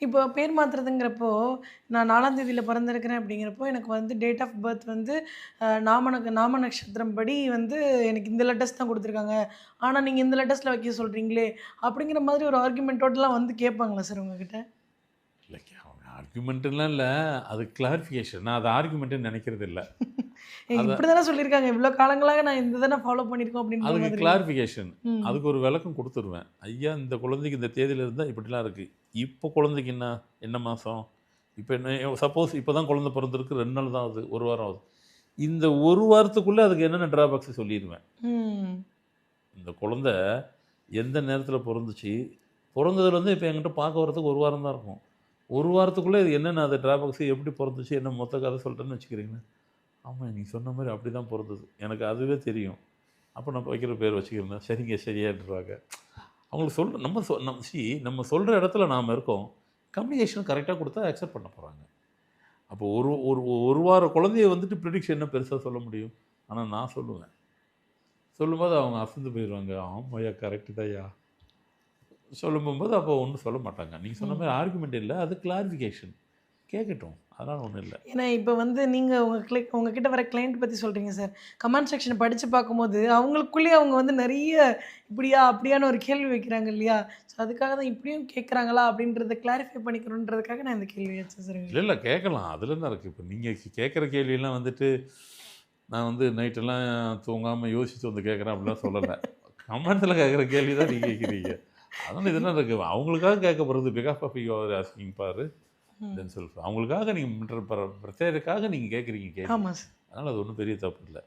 இப்போ பேர் மாத்துறதுங்கிறப்போ, நான் 4ஆம் தேதியில பிறந்திருக்கிறேன் அப்படிங்கிறப்போ, எனக்கு வந்து டேட் ஆஃப் பர்த் வந்து நாம நட்சத்திரம் படி வந்து எனக்கு இந்த லெட்டர்ஸ் தான் குடுத்துருக்காங்க. ஆனா நீங்க இந்த லெட்டர்ஸ்ல வைக்க சொல்றீங்களே! அப்படிங்கிற மாதிரி ஒரு ஆர்குமென்ட்டோடலாம் வந்து கேட்பாங்களா சார் உங்ககிட்ட? இல்ல அவங்க ஆர்குமெண்ட்டுலாம் இல்ல. அது கிளாரிஃபிகேஷன். நான் அத ஆர்குமெண்ட்டுன்னு நெனைக்கிறது இல்ல. அத இப்படி தானே சொல்லியிருக்காங்க. இவ்ளோ காலங்களாக நான் இந்த தானே ஃபாலோ பண்ணியிருக்கோம் அப்படின்ற அதுக்கு மாதிரி. கிளாரிஃபிகேஷன். ம். அதுக்கு ஒரு விளக்கம் குடுத்துருவேன். ஐயா இந்த குழந்தைக்கு இந்த தேதியில இருந்தா இப்படிலாம் இருக்கு. இப்போ குழந்தைக்கு என்ன? என்ன மாசம்? இப்ப என்ன சப்போஸ் இப்ப தான் குழந்தை பொறந்திருக்கு 2 நாள் தான் ஆகுது. 1 வாரம் ஆகுது. இந்த 1 வாரத்துக்குள்ள அதுக்கு என்னென்ன ட்ராபேக்ஸ் சொல்லிருவேன். ம். இந்த குழந்தை எந்த நேரத்தில பொறந்துச்சு? பொறந்ததுலேருந்து இப்ப என்கிட்ட பார்க்க வரதுக்கு 1 வாரம் தான் இருக்கும். 1 வாரத்துக்குள்ள இது என்னென்ன அது ட்ராபேக்ஸ் எப்படி பொறந்துச்சு? என்ன மொத்த கதை சொல்லிட்டேன்னு வச்சுக்கிறீங்களேன். ஆமா நீ சொன்ன மாரி அப்படிதான் பொறந்தது. எனக்கு அதுவே தெரியும். அப்ப நான் வைக்கிற பேர் வச்சுக்கிறேன். சரிங்க சரியான்ருவாங்க. அவங்களுக்கு நம்ம சொல்ற இடத்துல நாம இருக்கோம். கம்யூனிகேஷன் கரெக்ட்டா குடுத்தா அக்செப்ட் பண்ண போறாங்க. அப்போ ஒரு ஒரு ஒரு வார குழந்தைய வந்துட்டு ப்ரிடிக்ஷன் என்ன பெருசா சொல்ல முடியும்? ஆனா நான் சொல்லுவேன். சொல்லும்போது அவங்க அசந்து போயிருவாங்க. ஆமாய்யா கரெக்ட் தான்யா. சொல்லும்போது அப்போ ஒண்ணும் சொல்ல மாட்டாங்க. நீங்க சொன்ன மாரி ம். ஆர்குமென்ட் இல்ல. அது கிளாரிஃபிகேஷன். கேட்கட்டும். அதனால ஒண்ணும் இல்ல. ஏன்னா, இப்ப வந்து நீங்க உங்ககிட்ட வர கிளையண்ட் பத்தி சொல்றீங்க சார். கமெண்ட் செக்ஷன படிச்சு பார்க்கும்போது, அவங்களுக்குள்ளேயே அவங்க வந்து நெறைய இப்படியா? அப்படியான்னு ஒரு கேள்வி வைக்கிறாங்க இல்லையா? ஸோ அதுக்காக தான் இப்படியும் கேட்கறாங்களா? அப்படின்றத கிளாரிஃபை பண்ணிக்கணுன்றதுக்காக நான் இந்த கேள்வி வச்சேன் சார் இல்ல, உங்ககிட்ட. இல்ல கேட்கலாம். அதுல தான் இருக்கு. இப்ப நீங்க கேட்கிற கேள்வியெல்லாம் வந்துட்டு, நான் வந்து நைட்டெல்லாம் தூங்காம யோசிச்சு வந்து கேட்கிறேன் அப்படிலாம் சொல்லல. கமெண்ட்ஸ்ல கேட்கிற கேள்வி தான் நீங்க கேட்கிறீங்க. அதனால இது என்ன இருக்கு? அவங்களுக்காக கேட்க போறது because of you are asking for hmm. Then self. அவங்களுக்காக நீங்க பிரத்யேகத்துக்காக நீங்க கேட்கிறீங்க கேள்வி. ஆமா சார். அதனால அது ஒண்ணும் பெரிய தப்பு இல்ல.